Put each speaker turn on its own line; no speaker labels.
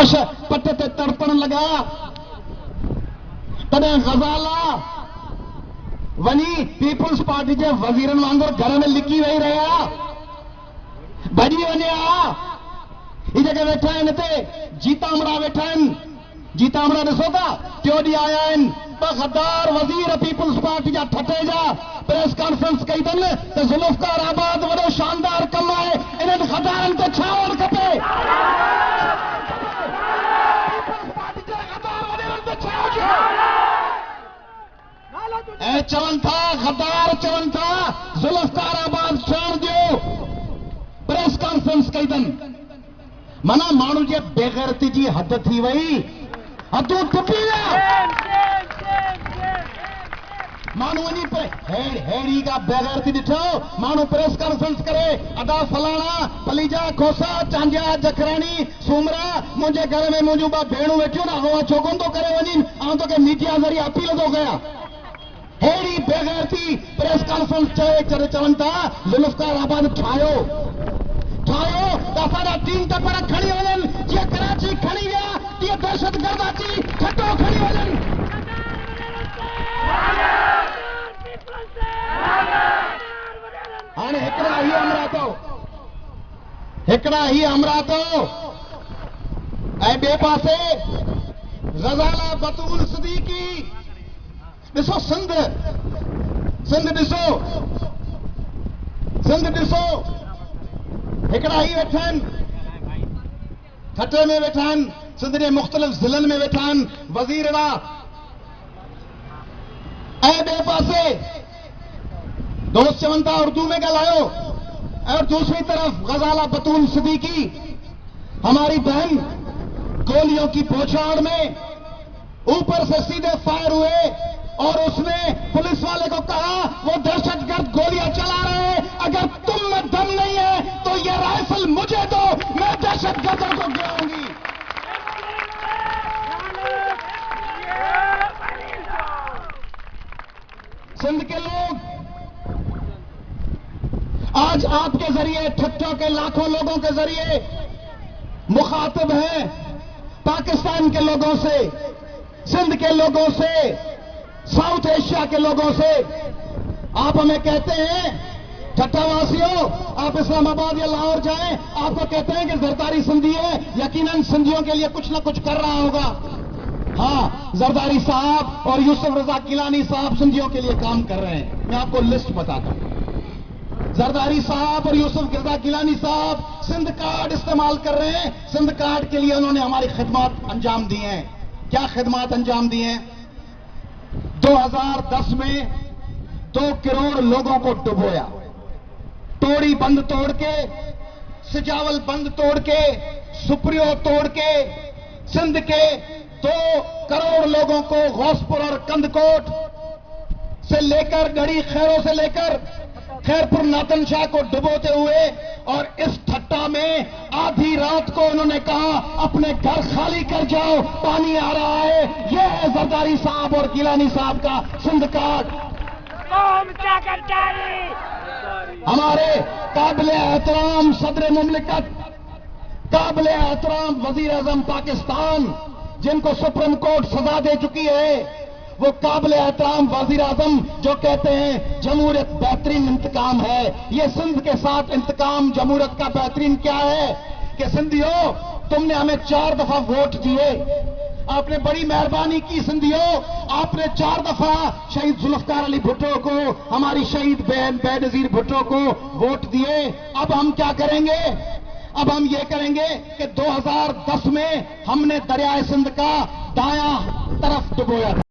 लाश पट ते तड़पण लॻा तॾहिं ग़ज़ाला वञी पीपुल्स पार्टी जे वज़ीरनि वांगुरु घर में लिकी वेही रहिया, भॼी वञे हा। ही जेके वेठा आहिनि हिते जीतामड़ा वेठा आहिनि, जीतामड़ा ॾिसो था टियों ॾींहुं आया आहिनि, ॿ गद्दार वज़ीर पीपुल्स पार्टी जा ठटे जा प्रेस कॉन्फ्रेंस कई अथनि त ज़ुल्फ़िकार आबाद वॾो शानदार कमु आहे, इन्हनि गद्दारनि ते छा हुअणु खपे? ऐं चवनि था गद्दार चवनि था ज़ुल्फ़िकार आबाद ठहण ॾियो, प्रेस कॉन्फ्रेंस कई अथनि। माना माण्हू जे बेग़ैरती जी हद थी वई, हदूं टुटी विया। माण्हू वञी हेड़ी का बेग़ैरती ॾिठो, माण्हू प्रेस कॉन्फ्रेंस करे अदा फलाणा पलीजा खोसा चांजिया जखराणी सूमरा मुंहिंजे घर में मुंहिंजूं ॿ भेणूं वेठियूं न, उहा छो कोन थो करे वञनि, ऐं तोखे मीडिया ज़रिए अपील थो कयां। हेड़ी बेग़ैरती प्रेस कॉन्फ्रेंस चए चवनि था ज़ुल्फ़िकार आबाद ठाहियो त असांजा 3 टपर खणी वञनि, जीअं कराची खणी विया तीअं दहशतगर्द अची ठटो खणी वञनि। हाणे हिकिड़ा ही अमरातो ऐं ॿिए पासे ग़ज़ाला बतूल सिद्दीकी। ॾिसो सिंध ॾिसो हिकिड़ा ही वेठा आहिनि, खटे में वेठा आहिनि, सिंध जे मुख़्तलिफ़ ज़िलनि में वेठा आहिनि वज़ीरड़ा, ऐं ॿिए पासे दोस्त चवनि था उर्दू में ॻाल्हायो, और दूसरी तरफ ग़ज़ाला बतूल सिद्दीकी हमारी बहन गोलियों की बौछार में ऊपर से सीधे फायर हुए और उसने पुलिस वाले को कहा वो दहशतगर्द गोलियां चला रहे हैं, अगर तुम में दम नहीं है तो ये राइफल मुझे दो, मैं दहशतगर्दों को गिराऊंगी। सिंध के लोग आज आपके जरिए ठट्टों के लाखों लोगों के जरिए मुखातिब हैं पाकिस्तान के लोगों से, सिंध के लोगों से, साउथ एशिया के लोगों से। आप हमें कहते हैं ठट्टावासियों आप इस्लामाबाद या लाहौर जाएं, आपको कहते हैं कि जरदारी सिंधी है, यकीनन सिंधियों के लिए कुछ न कुछ कर रहा होगा। हाँ, जरदारी साहब और यूसुफ रजा गिलानी साहब सिंधियों के लिए काम कर रहे हैं। मैं आपको लिस्ट बताता हूं। जरदारी साहब और यूसुफ रजा गिलानी साहब सिंध कार्ड इस्तेमाल कर रहे हैं, सिंध कार्ड के लिए उन्होंने हमारी खिदमत अंजाम दी हैं। क्या खिदमत अंजाम दी हैं? 2010 में 2 करोड़ लोगों को डुबोया, तोड़ी बंद तोड़ के, सिजावल बंद तोड़ के, सुप्रियो तोड़ के, सिंध के 2 करोड़ लोगों को गौसपुर और कंदकोट से लेकर गढ़ी खैरों से लेकर खैरपुर नातन शाह को डुबोते हुए, और इस ठट्टा में आधी रात को उन्होंने कहा अपने घर खाली कर जाओ, पानी आ रहा है। यह है जरदारी साहब और गिलानी साहब का सिंध कार्ड। हमारे काबिल एहतराम सदर मुमलिकत, काबिल एहतराम वजीर आजम पाकिस्तान, जिनको सुप्रीम कोर्ट सजा दे चुकी है, वो काबिल एहतराम वजीर आजम जो कहते हैं जमहूरियत बेहतरीन इंतकाम है। ये सिंध के साथ इंतकाम जमहूरियत का बेहतरीन क्या है कि सिंधियों तुमने हमें 4 दफा वोट दिए, आपने बड़ी मेहरबानी की सिंधियों, आपने 4 दफा शहीद जुल्फ़िकार अली भुट्टो को, हमारी शहीद बहन बेनज़ीर भुट्टो को वोट दिए। अब हम क्या करेंगे? अब हम ये करेंगे कि 2010 में हमने दरियाए सिंध का दायां तरफ डुबोया था।